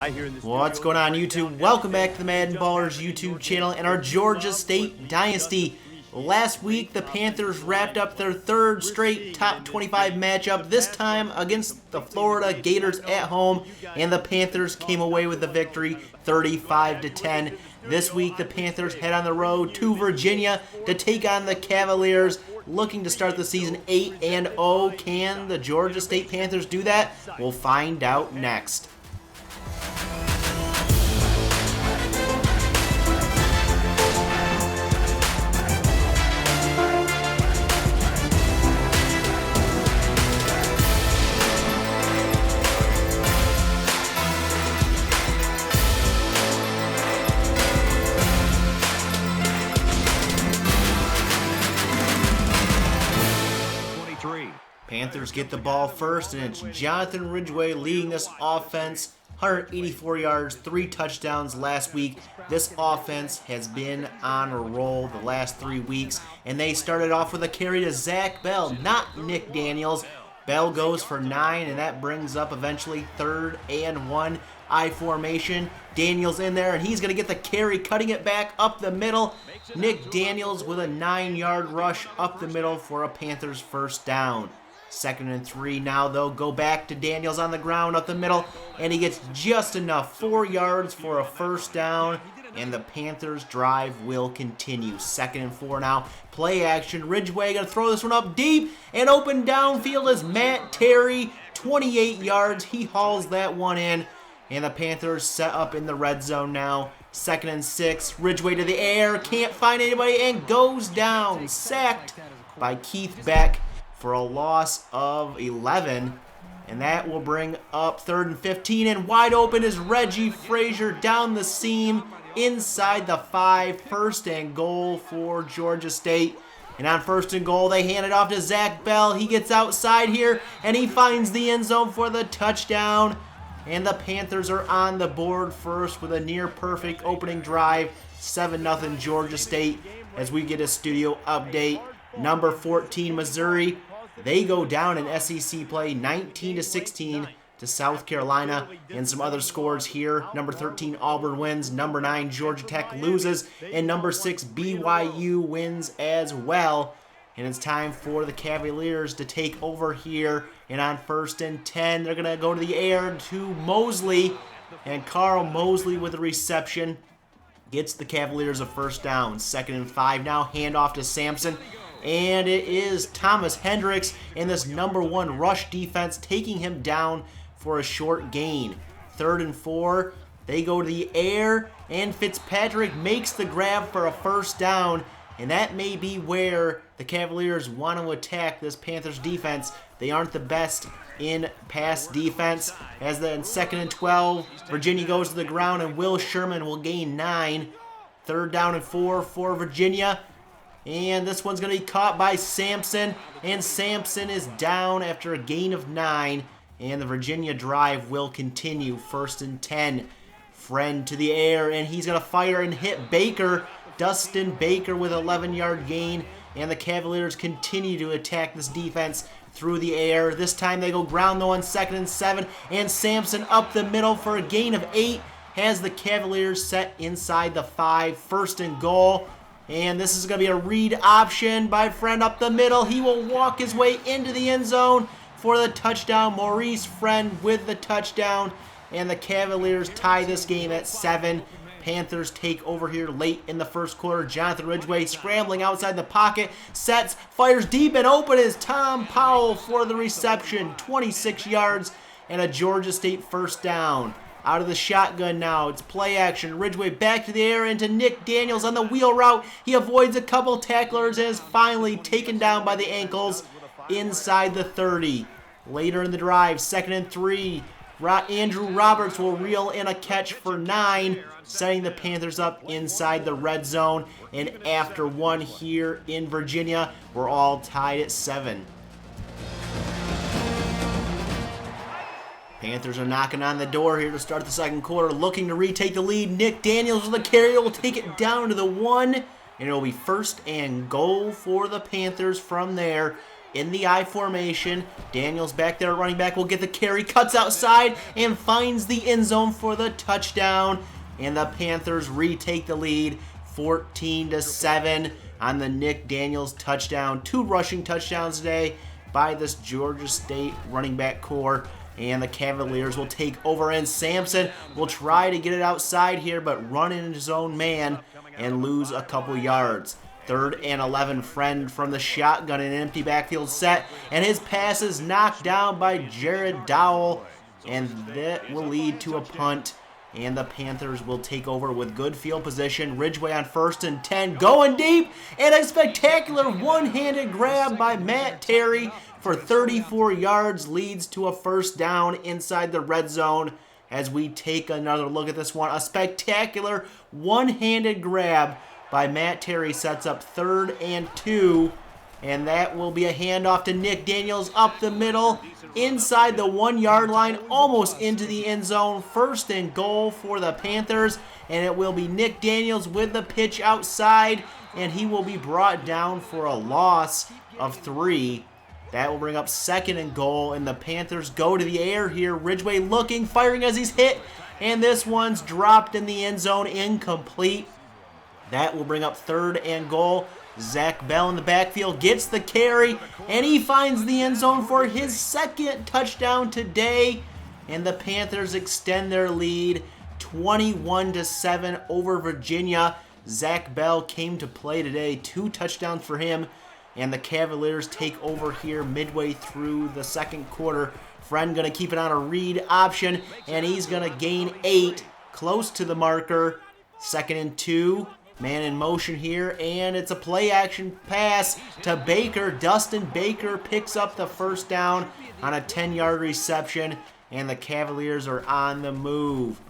What's going on, YouTube? Welcome back to the MaddenBallerz YouTube channel and our Georgia State Dynasty. Last week, the Panthers wrapped up their third straight top 25 matchup, this time against the Florida Gators at home, and the Panthers came away with the victory 35-10. This week, the Panthers head on the road to Virginia to take on the Cavaliers, looking to start the season 8-0. Can the Georgia State Panthers do that? We'll find out next. Panthers get the ball first, and it's Jonathan Ridgway leading this offense. 184 yards, 3 touchdowns last week. This offense has been on a roll the last 3 weeks, and they started off with a carry to Zach Bell, not Nick Daniels. Bell goes for 9, and that brings up eventually 3rd and 1 I formation. Daniels in there, and he's going to get the carry, cutting it back up the middle. Nick Daniels with a 9-yard rush up the middle for a Panthers first down. 2nd and 3 now, though. Go back to Daniels on the ground up the middle, and he gets just enough, 4 yards for a first down, and the Panthers drive will continue. 2nd and 4 now. Play action. Ridgway going to throw this one up deep, and open downfield is Matt Terry, 28 yards. He hauls that one in, and the Panthers set up in the red zone now. 2nd and 6. Ridgway to the air, can't find anybody, and goes down. Sacked by Keith Beck for a loss of 11, and that will bring up 3rd and 15, and wide open is Reggie Frazier down the seam inside the 5. 1st and goal for Georgia State, and on 1st and goal they hand it off to Zach Bell. He gets outside here, and he finds the end zone for the touchdown, and the Panthers are on the board first with a near perfect opening drive. 7-0 Georgia State. As we get a studio update, number 14 Missouri, they go down in SEC play 19-16 to South Carolina, and some other scores here. Number 13 Auburn wins, number 9 Georgia Tech loses, and number 6 BYU wins as well. And it's time for the Cavaliers to take over here, and on 1st and 10 they're going to go to the air to Mosley, and Carl Mosley with the reception gets the Cavaliers a first down. 2nd and 5 now, handoff to Sampson, and it is Thomas Hendricks in this number 1 rush defense taking him down for a short gain. 3rd and 4, they go to the air, and Fitzpatrick makes the grab for a first down, and that may be where the Cavaliers want to attack this Panthers defense. They aren't the best in pass defense. As then 2nd and 12, Virginia goes to the ground, and Will Sherman will gain 9. 3rd down and 4 for Virginia. And this one's going to be caught by Sampson, and Sampson is down after a gain of 9, and the Virginia drive will continue. 1st and 10, Friend to the air, and he's going to fire and hit Baker. Dustin Baker with 11-yard gain, and the Cavaliers continue to attack this defense through the air. This time they go ground though on 2nd and 7, and Sampson up the middle for a gain of 8, has the Cavaliers set inside the 5. 1st and goal. And this is going to be a read option by Friend up the middle. He will walk his way into the end zone for the touchdown. Maurice Friend with the touchdown. And the Cavaliers tie this game at 7. Panthers take over here late in the first quarter. Jonathan Ridgway scrambling outside the pocket. Sets, fires deep and open is Tom Powell for the reception. 26 yards and a Georgia State first down. Out of the shotgun now, it's play action. Ridgway back to the air into Nick Daniels on the wheel route. He avoids a couple tacklers and is finally taken down by the ankles inside the 30. Later in the drive, 2nd and 3, Andrew Roberts will reel in a catch for 9, setting the Panthers up inside the red zone. And after 1 here in Virginia, we're all tied at 7. Panthers are knocking on the door here to start the second quarter, looking to retake the lead. Nick Daniels with the carry will take it down to the 1, and it will be 1st and goal for the Panthers from there. in the I formation. Daniels back there, running back, will get the carry, cuts outside, and finds the end zone for the touchdown. And the Panthers retake the lead, 14-7 on the Nick Daniels touchdown. 2 rushing touchdowns today by this Georgia State running back core. And the Cavaliers will take over, and Sampson will try to get it outside here, but run into his own man and lose a couple yards. 3rd and 11, Friend from the shotgun, an empty backfield set, and his pass is knocked down by Jared Dowell, and that will lead to a punt, and the Panthers will take over with good field position. Ridgeway on 1st and 10, going deep, and a spectacular one-handed grab by Matt Terry for 34 yards leads to a first down inside the red zone. As we take another look at this one, a spectacular one-handed grab by Matt Terry sets up 3rd and 2, and that will be a handoff to Nick Daniels up the middle, inside the 1-yard line, almost into the end zone. 1st and goal for the Panthers, and it will be Nick Daniels with the pitch outside, and he will be brought down for a loss of 3. That will bring up 2nd and goal, and the Panthers go to the air here. Ridgeway looking, firing as he's hit, and this one's dropped in the end zone, incomplete. That will bring up 3rd and goal. Zach Bell in the backfield gets the carry, and he finds the end zone for his 2nd touchdown today. And the Panthers extend their lead 21-7 over Virginia. Zach Bell came to play today, 2 touchdowns for him. And the Cavaliers take over here midway through the 2nd quarter. Friend going to keep it on a read option, and he's going to gain 8, close to the marker. 2nd and 2. Man in motion here, and it's a play-action pass to Baker. Dustin Baker picks up the first down on a 10-yard reception, and the Cavaliers are on the move.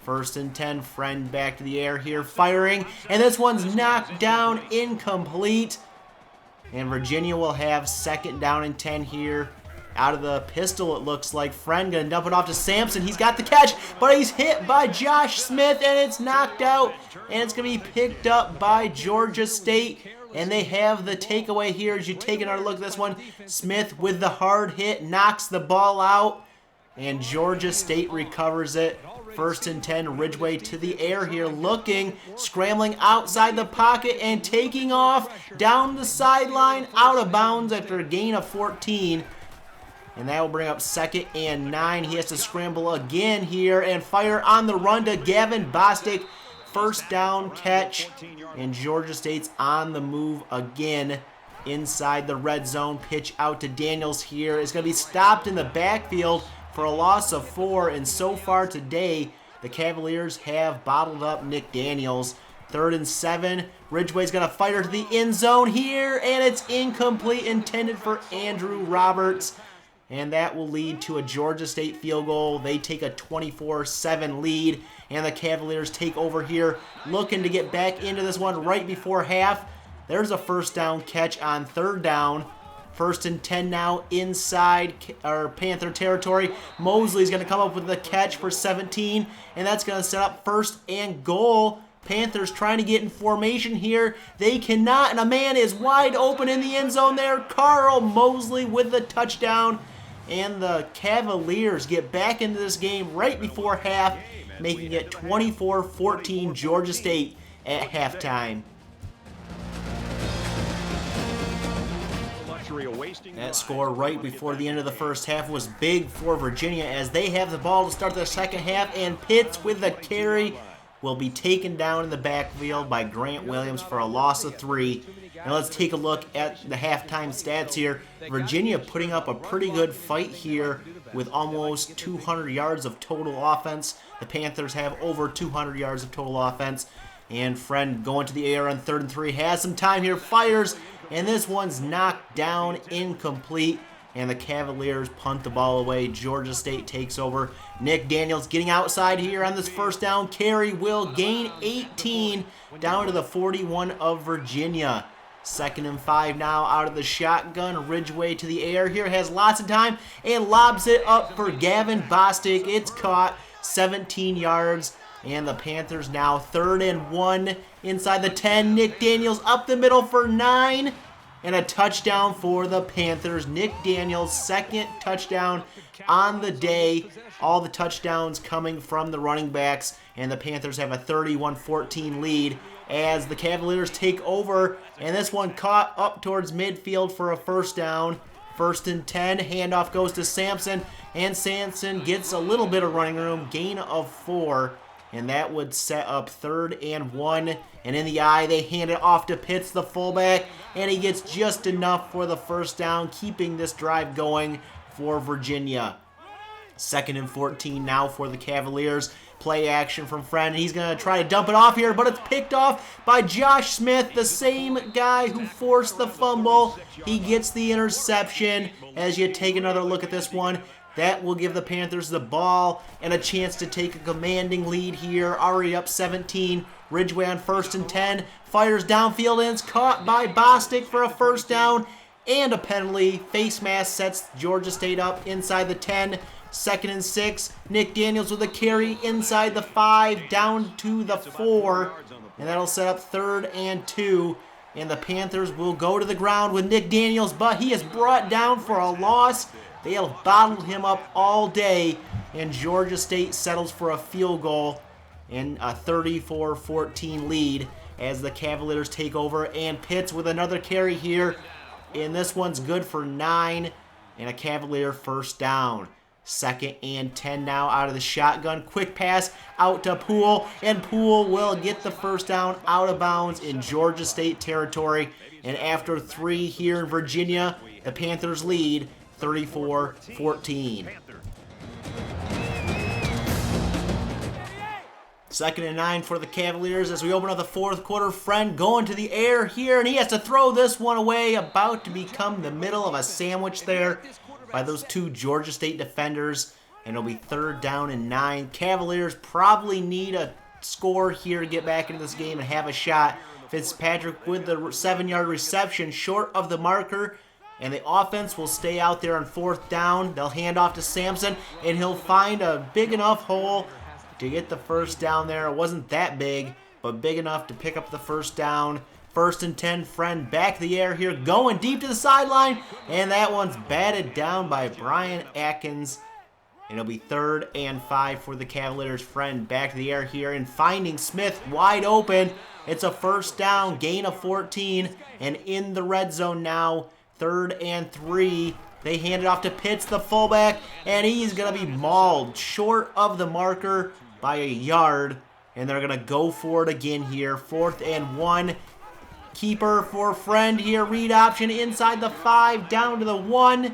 1st and 10, Friend back to the air here, firing, and this one's knocked down, incomplete. And Virginia will have 2nd down and 10 here. Out of the pistol, it looks like. Friend going to dump it off to Sampson. He's got the catch, but he's hit by Josh Smith, and it's knocked out. And it's going to be picked up by Georgia State. And they have the takeaway here as you take another look at this one. Smith with the hard hit knocks the ball out, and Georgia State recovers it. 1st and 10, Ridgeway to the air here, looking, scrambling outside the pocket and taking off down the sideline, out of bounds after a gain of 14. And that will bring up 2nd and 9. He has to scramble again here and fire on the run to Gavin Bostic. 1st down catch, and Georgia State's on the move again inside the red zone. Pitch out to Daniels here. It's going to be stopped in the backfield for a loss of 4, and so far today, the Cavaliers have bottled up Nick Daniels. 3rd and 7, Ridgeway's going to fire to the end zone here, and it's incomplete, intended for Andrew Roberts, and that will lead to a Georgia State field goal. They take a 24-7 lead, and the Cavaliers take over here, looking to get back into this one right before half. There's a 1st down catch on 3rd down. 1st and 10 now inside Panther territory. Mosley's going to come up with the catch for 17, and that's going to set up 1st and goal. Panthers trying to get in formation here. They cannot, and a man is wide open in the end zone there. Carl Mosley with the touchdown, and the Cavaliers get back into this game right before half, making it 24-14 Georgia State at halftime. That score right before the end of the first half was big for Virginia as they have the ball to start the second half, and Pitts with the carry will be taken down in the backfield by Grant Williams for a loss of 3. Now let's take a look at the halftime stats here. Virginia putting up a pretty good fight here with almost 200 yards of total offense. The Panthers have over 200 yards of total offense. And Friend going to the air on 3rd and 3, has some time here, fires, and this one's knocked down, incomplete, and the Cavaliers punt the ball away. Georgia State takes over. Nick Daniels getting outside here on this 1st down carry will gain 18 down to the 41 of Virginia. 2nd and 5 now out of the shotgun. Ridgeway to the air here, has lots of time, and lobs it up for Gavin Bostic. It's caught, 17 yards. And the Panthers now 3rd and 1 inside the 10. Nick Daniels up the middle for 9. and a touchdown for the Panthers. Nick Daniels, second touchdown on the day. All the touchdowns coming from the running backs, and the Panthers have a 31-14 lead as the Cavaliers take over, and this one caught up towards midfield for a first down. 1st and 10, handoff goes to Sampson, and Sampson gets a little bit of running room, gain of 4, and that would set up 3rd and 1. And in the eye, they hand it off to Pitts, the fullback, and he gets just enough for the first down, keeping this drive going for Virginia. 2nd and 14 now for the Cavaliers. Play action from Friend. He's going to try to dump it off here, but it's picked off by Josh Smith, the same guy who forced the fumble. He gets the interception. As you take another look at this one, that will give the Panthers the ball and a chance to take a commanding lead here. Already up 17. Ridgeway on 1st and 10. Fires downfield and it's caught by Bostic for a first down and a penalty. Face mask sets Georgia State up inside the 10. 2nd and 6. Nick Daniels with a carry inside the 5 down to the 4. And that'll set up 3rd and 2. And the Panthers will go to the ground with Nick Daniels, but he is brought down for a loss. They have bottled him up all day, and Georgia State settles for a field goal in a 34-14 lead as the Cavaliers take over. And Pitts with another carry here, and this one's good for 9 and a Cavalier first down. 2nd and 10 now out of the shotgun. Quick pass out to Poole, and Poole will get the first down out of bounds in Georgia State territory. And after 3 here in Virginia, the Panthers lead 34-14. 2nd and 9 for the Cavaliers as we open up the 4th quarter. Friend going to the air here, and he has to throw this one away. About to become the middle of a sandwich there by those 2 Georgia State defenders, and it'll be 3rd down and 9. Cavaliers probably need a score here to get back into this game and have a shot. Fitzpatrick with the 7-yard reception short of the marker, and the offense will stay out there on 4th down. They'll hand off to Sampson, and he'll find a big enough hole to get the first down there. It wasn't that big, but big enough to pick up the first down. 1st and 10, Friend back to the air here, going deep to the sideline, and that one's batted down by Brian Atkins. And it'll be 3rd and 5 for the Cavaliers. Friend back to the air here and finding Smith wide open. It's a first down, gain of 14, and in the red zone now, 3rd and 3. They hand it off to Pitts, the fullback, and he's going to be mauled short of the marker by a yard, and they're going to go for it again here. 4th and 1. Keeper for Friend here, read option inside the 5 down to the 1,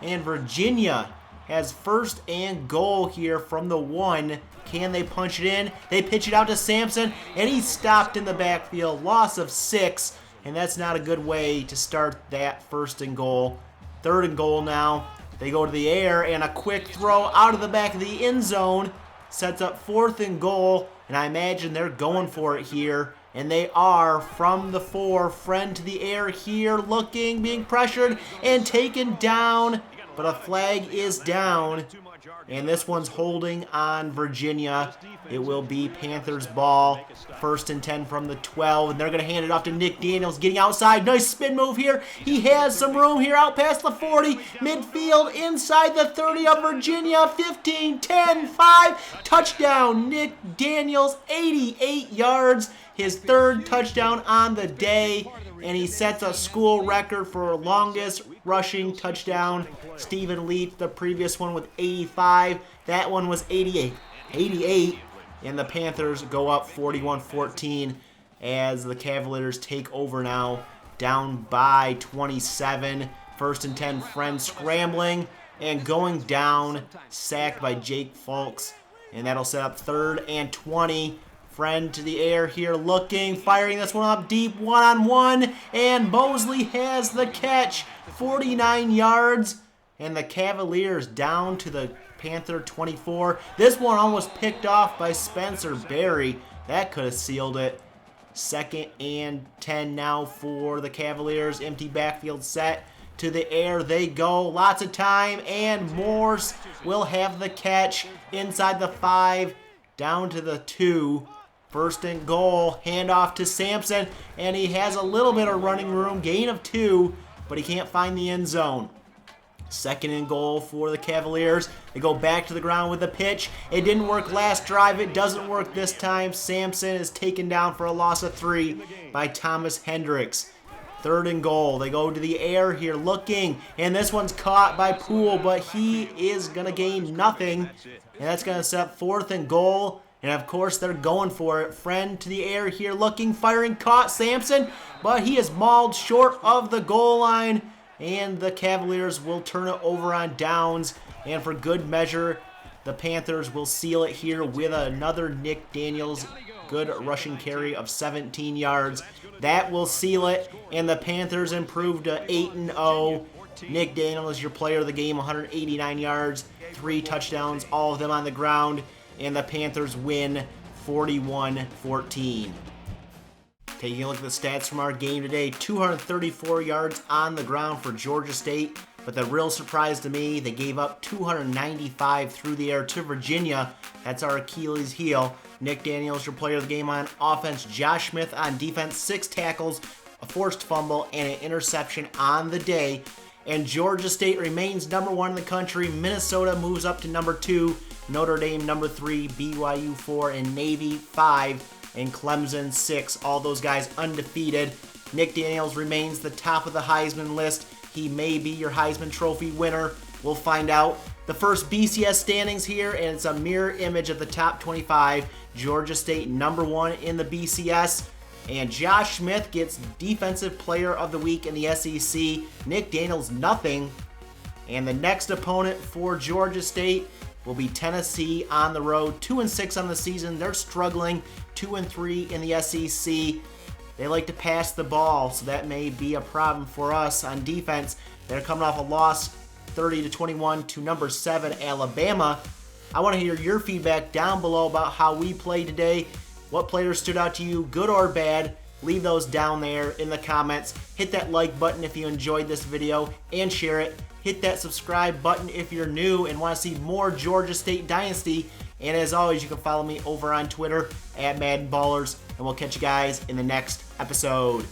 and Virginia has 1st and goal here from the 1. Can they punch it in? They pitch it out to Sampson, and he's stopped in the backfield. Loss of 6, and that's not a good way to start that 1st and goal. 3rd and goal now. They go to the air, and a quick throw out of the back of the end zone sets up 4th and goal, and I imagine they're going for it here. And they are from the 4. Friend to the air here, looking, being pressured, and taken down. But a flag is down. And this one's holding on Virginia. It will be Panthers ball. 1st and 10 from the 12. And they're going to hand it off to Nick Daniels, getting outside. Nice spin move here. He has some room here out past the 40. Midfield inside the 30 of Virginia. 15, 10, 5. Touchdown. Nick Daniels, 88 yards. His 3rd touchdown on the day, and he sets a school record for longest rushing touchdown. Stephen Leach, the previous one with 85. That one was 88. And the Panthers go up 41-14 as the Cavaliers take over now, down by 27. 1st and 10, Friend scrambling and going down, sacked by Jake Fulks, and that'll set up 3rd and 20. Friend to the air here, looking, firing this one up deep, one-on-one, and Mosley has the catch, 49 yards, and the Cavaliers down to the Panther 24. This one almost picked off by Spencer Berry. That could have sealed it. 2nd and 10 now for the Cavaliers. Empty backfield set. To the air they go. Lots of time, and Morse will have the catch inside the 5, down to the 2. First and goal, handoff to Sampson, and he has a little bit of running room, gain of 2, but he can't find the end zone. Second and goal for the Cavaliers. They go back to the ground with the pitch. It didn't work last drive. It doesn't work this time. Sampson is taken down for a loss of 3 by Thomas Hendricks. Third and goal. They go to the air here looking, and this one's caught by Poole, but he is going to gain nothing, and that's going to set up fourth and goal. And of course, they're going for it. Friend to the air here looking, firing, caught Sampson, but he is mauled short of the goal line. And the Cavaliers will turn it over on downs. And for good measure, the Panthers will seal it here with another Nick Daniels good rushing carry of 17 yards. That will seal it, and the Panthers improve to 8-0. Nick Daniels, your player of the game, 189 yards, 3 touchdowns, all of them on the ground, and the Panthers win 41-14. Taking a look at the stats from our game today, 234 yards on the ground for Georgia State, but the real surprise to me, they gave up 295 through the air to Virginia. That's our Achilles heel. Nick Daniels, your player of the game on offense. Josh Smith on defense, 6 tackles, a forced fumble, and an interception on the day. And Georgia State remains number 1 in the country. Minnesota moves up to number 2. Notre Dame number 3, BYU 4, and Navy 5. And Clemson 6, all those guys undefeated. Nick Daniels remains the top of the Heisman list. He may be your Heisman Trophy winner. We'll find out. The first BCS standings here, and it's a mirror image of the top 25. Georgia State number 1 in the BCS. And Josh Smith gets Defensive Player of the Week in the SEC. Nick Daniels, nothing. And the next opponent for Georgia State will be Tennessee on the road. 2-6 on the season. They're struggling. 2-3 in the SEC. They like to pass the ball, so that may be a problem for us on defense. They're coming off a loss 30-21 to number 7 Alabama. I want to hear your feedback down below about how we played today. What players stood out to you, good or bad? Leave those down there in the comments. Hit that like button if you enjoyed this video and share it. Hit that subscribe button if you're new and want to see more Georgia State Dynasty. And as always, you can follow me over on Twitter at MaddenBallerz. And we'll catch you guys in the next episode.